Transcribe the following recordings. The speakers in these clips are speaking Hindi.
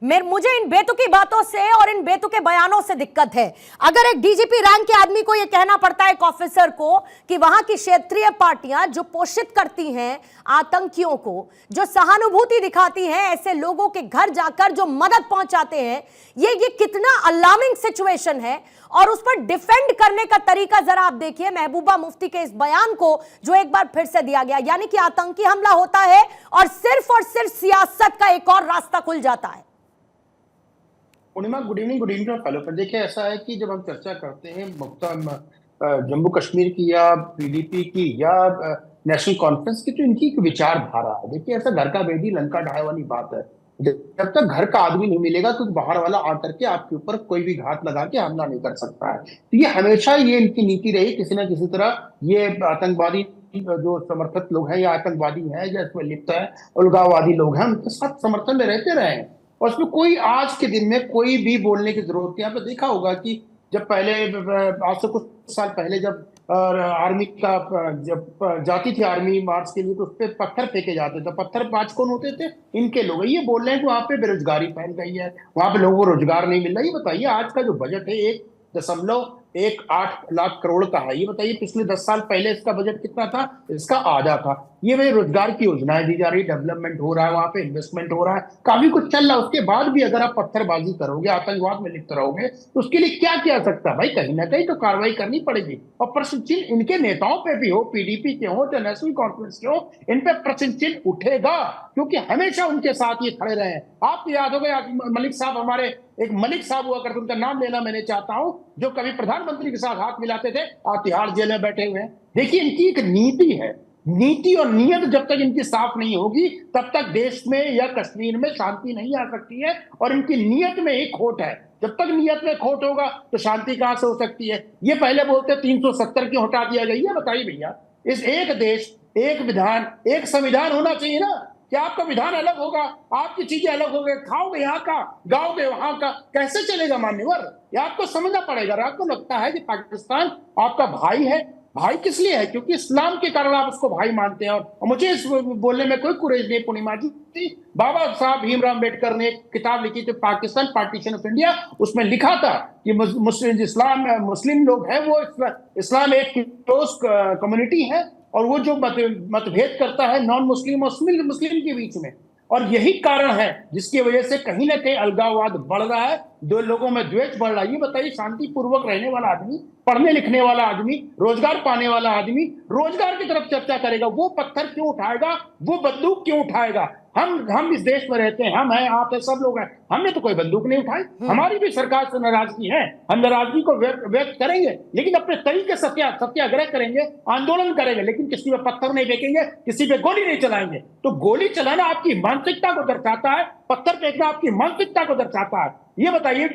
मुझे इन बेतुकी बातों से और इन बेतुके बयानों से दिक्कत है। अगर एक डीजीपी रैंक के आदमी को यह कहना पड़ता है एक ऑफिसर को कि वहां की क्षेत्रीय पार्टियां जो पोषित करती हैं आतंकियों को, जो सहानुभूति दिखाती हैं ऐसे लोगों के घर जाकर जो मदद पहुंचाते हैं, ये कितना अलार्मिंग सिचुएशन है। और उस पर डिफेंड करने का तरीका जरा आप देखिए महबूबा मुफ्ती के इस बयान को जो एक बार फिर से दिया गया, यानी कि आतंकी हमला होता है और सिर्फ सियासत का एक और रास्ता खुल जाता है। पूर्णिमा, गुड इवनिंग फॉलो पर देखिए, ऐसा है कि जब हम चर्चा करते हैं जम्मू कश्मीर की या पीडीपी की या नेशनल कॉन्फ्रेंस की, तो इनकी एक विचारधारा है। देखिए, ऐसा घर का भेदी लंका ढाए वाली बात है। जब तक घर का आदमी नहीं मिलेगा तो बाहर वाला आकर के आपके ऊपर कोई भी घात लगा के हमला नहीं कर सकता है। तो ये हमेशा ये इनकी नीति रही, किसी ना किसी तरह ये आतंकवादी जो समर्थक लोग हैं या आतंकवादी हैं या इसमें लिप्त है उग्रवादी लोग हैं, उनके साथ समर्थन में रहते रहे हैं। और उसमें कोई आज के दिन में कोई भी बोलने की जरूरत नहीं। आपने देखा होगा कि जब पहले आज से कुछ साल पहले जब आर्मी का जब जाती थी आर्मी मार्च के लिए, तो उस पर पत्थर फेंके जाते थे। पत्थरबाज कौन होते थे? इनके लोग। ये बोल रहे हैं कि वहां पे बेरोजगारी फैल गई है, वहां पे लोगों को रोजगार नहीं मिल रहा। ये बताइए, आज का जो बजट है 1.18 लाख करोड़ का है। ये बताइए पिछले 10 साल पहले इसका बजट कितना था? इसका आधा था। ये भाई रोजगार की योजनाएं दी जा रही, डेवलपमेंट हो रहा है, वहां पे इन्वेस्टमेंट हो रहा है, काफी कुछ चल रहा है। उसके बाद भी अगर आप पत्थरबाजी करोगे, आतंकवाद में लिप्त रहोगे, तो उसके लिए क्या किया सकता है? भाई कहीं ना कहीं तो कार्रवाई करनी पड़ेगी। और प्रश्न चिन्ह इनके नेताओं पे भी हो, पीडीपी के हो, चाहे नेशनल कॉन्फ्रेंस के हो, इन पे प्रश्न चिन्ह उठेगा, क्योंकि हमेशा उनके साथ ये खड़े रहे हैं। आपको याद होगा मलिक साहब, हमारे एक मलिक साहब हुआ करते, उनका नाम लेना मैं नहीं चाहता हूं, जो कभी प्रधानमंत्री के साथ हाथ मिलाते थे, तिहाड़ जेल में बैठे हुए हैं। देखिए, इनकी एक नीति है, नीति और नियत जब तक इनकी साफ नहीं होगी तब तक देश में या कश्मीर में शांति नहीं आ सकती है। और इनकी नियत में एक खोट है। जब तक नियत में खोट होगा तो शांति कहां से हो सकती है? ये पहले बोलते 370 क्यों हटा दिया गया? ये बताइए भैया, इस एक देश, एक विधान, एक संविधान होना चाहिए ना। क्या आपका विधान अलग होगा, आपकी चीजें अलग हो गए, खाओगे यहाँ का, गाओगे वहां का, कैसे चलेगा मान्यवर? ये आपको समझना पड़ेगा। आपको लगता है कि पाकिस्तान आपका भाई है। भाई किस लिए है? क्योंकि इस्लाम के कारण आप उसको भाई मानते हैं। और मुझे इस बोलने में कोई कुरेज नहीं। पूर्णिमा जी, बाबा साहब भीमराव अम्बेडकर ने एक किताब लिखी थी, पाकिस्तान पार्टीशन ऑफ इंडिया। उसमें लिखा था कि मुस्लिम लोग हैं वो इस्लाम एक क्लोज कम्युनिटी है, और वो जो मतभेद करता है नॉन मुस्लिम और मुस्लिम के बीच में। और यही कारण है जिसकी वजह से कहीं ना कहीं अलगाववाद बढ़ रहा है, दो लोगों में द्वेष बढ़ रहा है। ये बताइए, शांतिपूर्वक रहने वाला आदमी, पढ़ने लिखने वाला आदमी, रोजगार पाने वाला आदमी रोजगार की तरफ चर्चा करेगा, वो पत्थर क्यों उठाएगा, वो बंदूक क्यों उठाएगा? हम इस देश में रहते हैं, हम हैं, आप हैं, सब लोग हैं। हमने तो कोई बंदूक नहीं उठाई। हमारी भी सरकार से नाराजगी है, हम नाराजगी को व्यक्त करेंगे, लेकिन अपने तरीके सत्याग्रह करेंगे, आंदोलन करेंगे, लेकिन किसी पे पत्थर नहीं फेंकेंगे, किसी पे गोली नहीं चलाएंगे। तो गोली चलाना आपकी मानसिकता को दर्शाता है, पत्थर फेंकना आपकी मानसिकता को दर्शाता है। ये बताइए,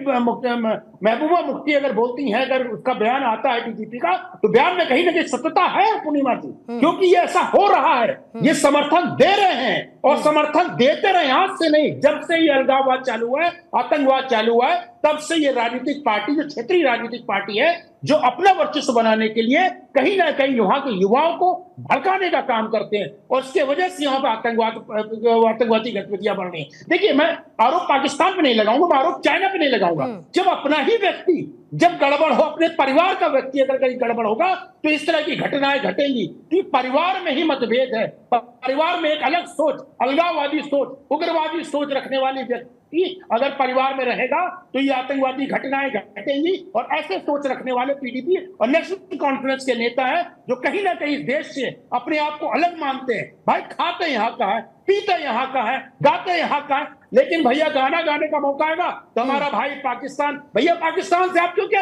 महबूबा मुफ्ती अगर बोलती हैं, अगर उसका बयान आता है डीजीपी का, तो बयान में कहीं ना कहीं सत्यता है पूर्णिमा जी, क्योंकि ये ऐसा हो रहा है। ये समर्थन दे रहे हैं और समर्थन देते रहे, आज से नहीं। जब से ये अलगाववाद चालू है, आतंकवाद चालू है, तब से ये राजनीतिक पार्टी, जो क्षेत्रीय राजनीतिक पार्टी है, जो अपना वर्चस्व बनाने के लिए कहीं ना कहीं वहां के युवाओं को भड़काने का काम करते हैं, और उसके वजह से यहाँ पर आतंकवादी गतिविधियां बढ़ रही हैं। देखिए, मैं आरोप पाकिस्तान पे नहीं लगाऊंगा, मैं आरोप चाइना पे नहीं लगाऊंगा। जब अपना ही व्यक्ति, जब गड़बड़ हो, अपने परिवार का व्यक्ति अगर कहीं गड़बड़ होगा, तो इस तरह की घटनाएं घटेंगी। तो परिवार में ही मतभेद है, परिवार में एक अलग सोच, अलगाववादी सोच, उग्रवादी सोच रखने वाली व्यक्ति अगर परिवार में रहेगा तो ये आतंकवादी घटनाएं घटेंगी। और ऐसे सोच रखने वाले पीडीपी और नेशनल कॉन्फ्रेंस के नेता हैं, जो कहीं ना कहीं देश से अपने आप को अलग मानते हैं। भाई खाते यहाँ का है, पीते यहाँ का है, गाते यहाँ का है, लेकिन भैया गाना गाने का मौका आएगा तो हमारा भाई पाकिस्तान, भैया पाकिस्तान से आप क्यों क्या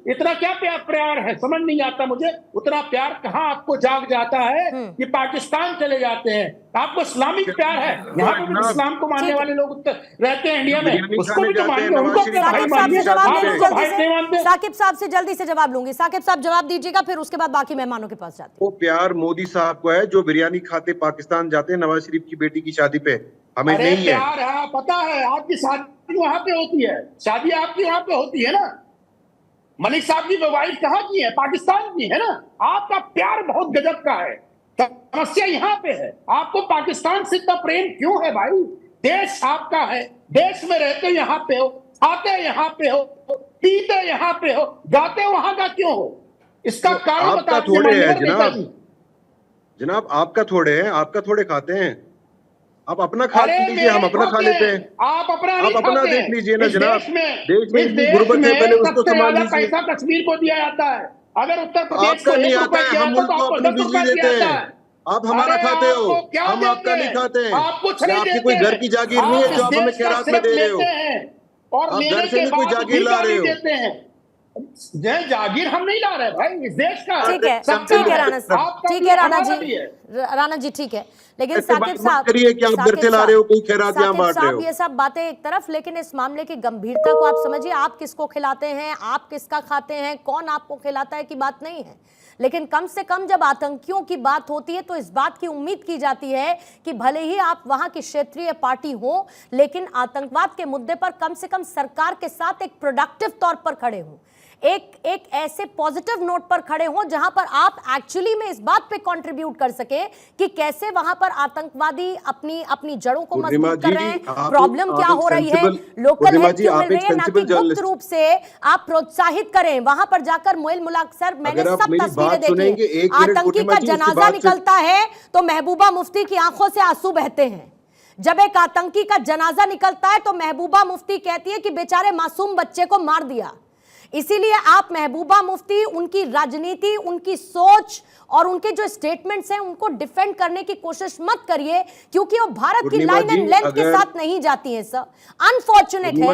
इतना क्या प्यार है? समझ नहीं आता मुझे। उतना प्यार कहाँ आपको जाग जाता है कि पाकिस्तान चले जाते हैं? आपको इस्लामिक प्यार है, यहाँ पे भी इस्लाम को मानने वाले लोग रहते हैं इंडिया में, उसको भी तो मानिए, उनको भाई मानिए, साकिब साहब से जल्दी से जवाब लूंगी। साकिब साहब जवाब दीजिएगा, फिर उसके बाद बाकी मेहमानों के पास जाते हैं। वो प्यार मोदी साहब को है जो बिरयानी खाते पाकिस्तान जाते हैं नवाज शरीफ की बेटी की शादी पे, हमें नहीं है। प्यार है, पता है, आपकी शादी वहां पे होती है, शादी आपकी वहां पे होती है ना। मलिक साहब की वाइफ कहाँ की है? पाकिस्तान की है ना। आपका प्यार बहुत गजब का है, समस्या यहाँ पे है। आपको पाकिस्तान से इतना प्रेम क्यों है भाई? देश आपका है, देश में रहते यहाँ पे हो, खाते यहाँ पे हो, पीते यहाँ पे हो, जाते वहां का क्यों हो? इसका कारण आपका बताइए थोड़े है माननीय जनाब, नेताजी। जनाब आपका थोड़े है, आपका थोड़े खाते हैं। आप अपना खा अरे लीजिए, हम मेरे अपना खा खाते लेते हैं, हैं। आप अपना नहीं आप अपना खाते देख हैं। लीजिए ना इस जनाब, देश में देश में इस इतनी देश गुर्बत है, में पहले उसको सबसे संभाल ज्यादा लीजिए। पैसा कश्मीर को दिया जाता है। अगर उत्तर प्रदेश को आपका नहीं 1 आता रुपया है, दिया हम जाता मुल्क तो को आपको अपनी 10 बिजली रुपया दिया देते जाता हैं, है। आप हमारा अरे खाते हो, आपको क्या हम देते आपका नहीं हैं? खाते हैं। आप कुछ या नहीं आपकी देते कोई घर हैं। की जागीर नहीं है आप जो इस आप हमें देश का खैरात में सिर्फ दे रहे हो। लेते हैं और आप लेने घर से के नहीं कोई बाद जागीर भी ला रहे गाली हो। देते हैं। जागीर हम नहीं ला रहे भाई, इस देश का है। ठीक है, सबका ठीक है है, राणा साहब, आपका ठीक भी है राणा हमारा जी, भी है। राणा जी ठीक है। लेकिन ऐसे साकिब बात मत साहब, करिए कि आप घर से ला रहे हो, कोई खैरात यहाँ बांट रहे हो। ये सब बातें एक तरफ, लेकिन इस मामले की गंभीरता को आप समझिए। आप किसको खिलाते हैं, आप किसका खाते हैं, कौन आपको खिलाता है की बात नहीं है, लेकिन कम से कम जब आतंकियों की बात होती है तो इस बात की उम्मीद की जाती है कि भले ही आप वहां की क्षेत्रीय पार्टी हो, लेकिन आतंकवाद के मुद्दे पर कम से कम सरकार के साथ एक प्रोडक्टिव तौर पर खड़े हो, एक ऐसे पॉजिटिव नोट पर खड़े हो जहां पर आप एक्चुअली में इस बात पे कंट्रीब्यूट कर सके कि कैसे वहां पर आतंकवादी अपनी जड़ों को मजबूत कर रहे हैं, प्रॉब्लम क्या हो रही है, लोकल हेल्प क्यों मिल रही है, ना कि गुप्त रूप से आप प्रोत्साहित करें वहां पर जाकर मोइल मुलाक। सर मैंने सब तस्वीरें देखी, आतंकी का जनाजा निकलता है तो महबूबा मुफ्ती की आंखों से आंसू बहते हैं। जब एक आतंकी का जनाजा निकलता है तो महबूबा मुफ्ती कहती है कि बेचारे मासूम बच्चे को मार दिया। इसीलिए आप महबूबा मुफ्ती, उनकी राजनीति, उनकी सोच और उनके जो स्टेटमेंट्स हैं उनको डिफेंड करने की कोशिश मत करिए, क्योंकि वो भारत की लाइन एंड लेंथ के साथ नहीं जाती है सर। अनफॉर्चुनेट है,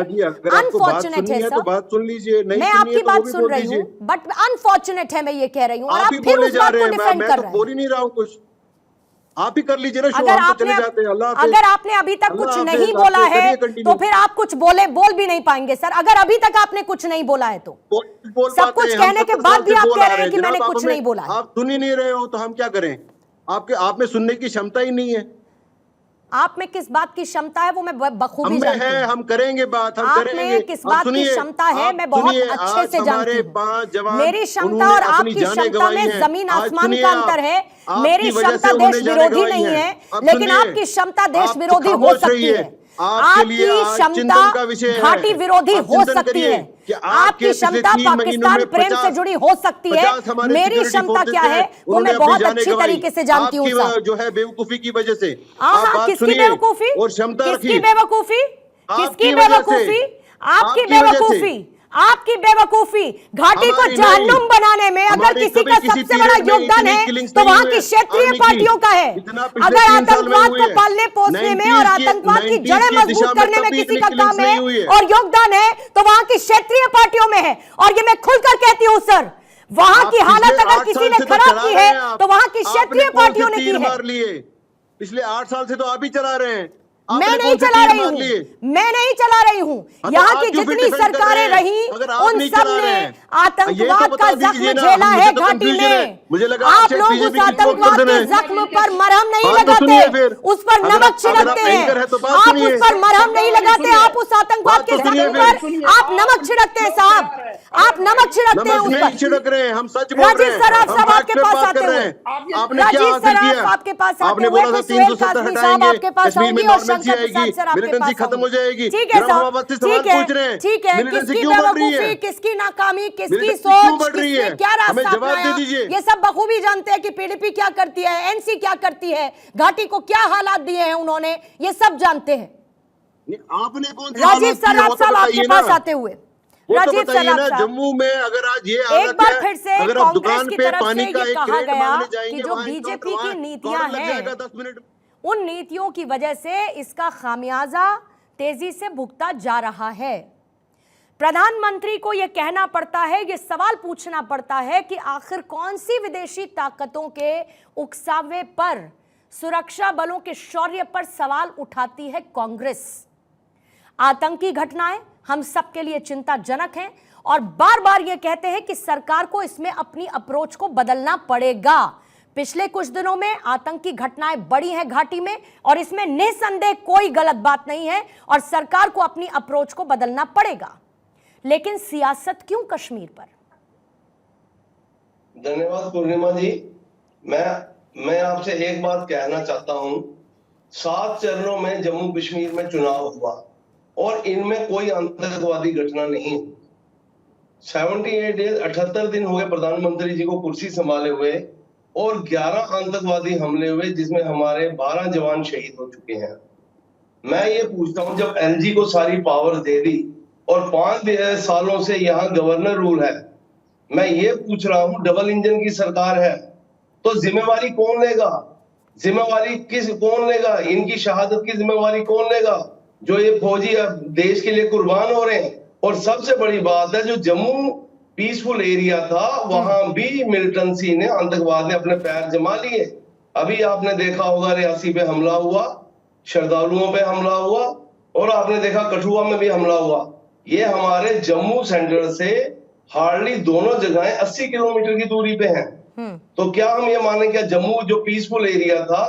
अनफॉर्चुनेट है सर। बात सुन लीजिए, नहीं मैं आपकी बात सुन रही हूँ, बट अनफॉर्चुनेट है, मैं ये कह रही हूँ, और आप फिर उस बात को डिफेंड कर रहे हैं। बोल ही नहीं रहा हूँ कुछ, आप ही कर लीजिए ना शो, अगर हम तो आपने चले जाते हैं। अगर आपने अभी तक कुछ नहीं बोला है तो फिर आप कुछ बोल भी नहीं पाएंगे सर। अगर अभी तक आपने कुछ नहीं बोला है तो सब कुछ कहने के बाद भी आप कह रहे हैं कि मैंने कुछ नहीं बोला है। आप सुन ही नहीं रहे हो तो हम क्या करें? आप में सुनने की क्षमता ही नहीं है। आप में किस बात की क्षमता है वो मैं बखूबी जानती हूं। हम करेंगे बात, हम करेंगे। आप में किस बात की क्षमता है मैं बहुत अच्छे से जानती हूं। मेरी क्षमता और आपकी क्षमता में जमीन आसमान का अंतर है। मेरी क्षमता देश विरोधी नहीं है, लेकिन आपकी क्षमता देश विरोधी हो सकती है। आपकी क्षमता घाटी विरोधी हो सकती है, आपकी क्षमता पाकिस्तान प्रेम से जुड़ी हो सकती है। मेरी क्षमता क्या है वो मैं बहुत अच्छी तरीके से जानती हूँ सर। जो है बेवकूफी की वजह से किसकी बेवकूफी, और क्षमता किसकी बेवकूफी, किसकी बेवकूफी, आपकी बेवकूफी, आपकी बेवकूफी। घाटी को जहन्नुम बनाने में अगर किसी का सबसे बड़ा योगदान है तो वहां की क्षेत्रीय पार्टियों का है। अगर आतंकवाद को पालने पोसने में और आतंकवाद की जड़ें मजबूत करने में किसी का काम है और योगदान है तो वहां की क्षेत्रीय पार्टियों में है। और ये मैं खुलकर कहती हूँ सर, वहां की हालत अगर किसी ने खराब की है तो वहां की क्षेत्रीय पार्टियों ने की है। पिछले 8 साल से तो आप ही चला रहे हैं। मैं नहीं चला रही हूँ, मैं नहीं चला रही हूँ। यहाँ की जितनी सरकारें रही उन सब ने आतंकवाद का जख्म झेला है घाटी में। आप लोग उस आतंकवाद के जख्म पर मरहम नहीं लगाते, उस पर नमक छिड़कते हैं। आप उस पर मरहम नहीं लगाते, आप उस आतंकवाद के जख्म पर आप नमक छिड़कते हैं साहब, आप नमक छिड़कते हैं उस पर। छिड़क रहे हैं, हम सच बोल रहे हैं। राजीव सराफ साहब आपके पास आते हुए, राजीव सराफ आपके पास आते हुए, सुहेल कासमी साहब आपके पास आएंगे और शंकर प्रसाद सर आपके पास खत्म हो जाएगी। ठीक है साहब, ठीक है, ठीक है। किसकी बेवकूफी, किसकी नाकामी, किसकी सोच, किसने क्या रास्ता अपनाया, ये सब बखूबी जानते हैं कि पीडीपी क्या करती है, एनसी क्या करती है, घाटी को क्या हालात दिए हैं उन्होंने, ये सब जानते हैं। आपने कौन राजीव सराफ साहब आपके पास आते हुए, राजीव सराफ साहब, जम्मू में अगर आज ये एक बार फिर से कांग्रेस की तरफ से ये कहा गया कि जो बीजेपी की नीतियां हैं 10 मिनट उन नीतियों की वजह से इसका खामियाजा तेजी से भुगता जा रहा है। प्रधानमंत्री को यह कहना पड़ता है, यह सवाल पूछना पड़ता है कि आखिर कौन सी विदेशी ताकतों के उकसावे पर, सुरक्षा बलों के शौर्य पर सवाल उठाती है कांग्रेस। आतंकी घटनाएं हम सबके लिए चिंताजनक हैं और बार बार यह कहते हैं कि सरकार को इसमें अपनी अप्रोच को बदलना पड़ेगा। पिछले कुछ दिनों में आतंकी घटनाएं बढ़ी हैं घाटी में और इसमें निसंदेह कोई गलत बात नहीं है और सरकार को अपनी अप्रोच को बदलना पड़ेगा। लेकिन सियासत क्यों कश्मीर पर? धन्यवाद पूर्णिमा जी। मैं आपसे एक बात कहना चाहता हूं 7 चरणों में जम्मू कश्मीर में चुनाव हुआ और इनमें कोई आतंकवादी घटना नहीं। 78 डेज 78 दिन हो गए प्रधानमंत्री जी को कुर्सी संभाले हुए और 11 आतंकवादी हमले हुए जिसमें हमारे 12 जवान शहीद हो चुके हैं। मैं ये पूछता हूं, जब एलजी को सारी पावर दे दी और 5 सालों से यहाँ गवर्नर रूल है, मैं ये पूछ रहा हूं डबल इंजन की सरकार है तो जिम्मेवारी कौन लेगा? जिम्मेवारी कौन लेगा? इनकी शहादत की जिम्मेवारी कौन लेगा? जो ये फौजी देश के लिए कुर्बान हो रहे हैं। और सबसे बड़ी बात है, जो जम्मू पीसफुल एरिया था वहां भी मिलिटेंसी ने, आतंकवाद ने अपने पैर जमा लिए। अभी आपने देखा होगा रियासी पे हमला हुआ, श्रद्धालुओं पे हमला हुआ और आपने देखा कठुआ में भी हमला हुआ। ये हमारे जम्मू सेंटर से हार्डली दोनों जगहें 80 किलोमीटर की दूरी पे हैं। तो क्या हम ये माने क्या जम्मू जो पीसफुल एरिया था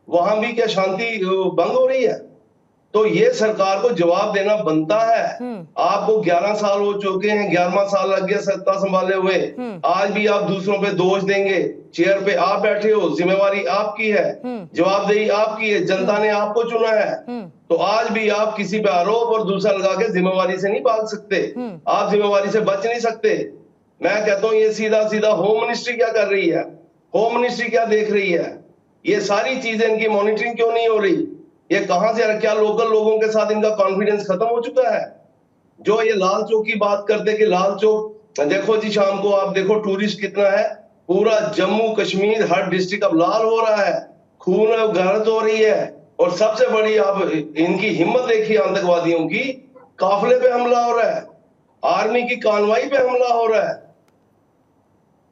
वहां भी क्या शांति भंग हो रही है? तो ये सरकार को जवाब देना बनता है। आपको 11 साल हो चुके हैं, 11वां साल लग गया सत्ता संभाले हुए। आज भी आप दूसरों पे दोष देंगे। चेयर पे आप बैठे हो, जिम्मेवारी आपकी है, जवाबदेही आपकी है, जनता ने आपको चुना है। तो आज भी आप किसी पे आरोप और दूसरा लगा के जिम्मेवारी से नहीं भाग सकते, आप जिम्मेवारी से बच नहीं सकते। मैं कहता हूं ये सीधा सीधा होम मिनिस्ट्री क्या कर रही है, होम मिनिस्ट्री क्या देख रही है? ये सारी चीजें इनकी मॉनिटरिंग क्यों नहीं हो रही? ये कहां से, क्या लोकल लोगों के साथ इनका कॉन्फिडेंस खत्म हो चुका है? जो ये लाल चौक की बात करते कि लाल चौक देखो जी, शाम को आप देखो टूरिस्ट कितना है। पूरा जम्मू कश्मीर हर डिस्ट्रिक्ट अब लाल हो रहा है, खून गर्द हो रही है। और सबसे बड़ी आप इनकी हिम्मत देखिए, आतंकवादियों की काफिले पे हमला हो रहा है, आर्मी की कानवाई पे हमला हो रहा है।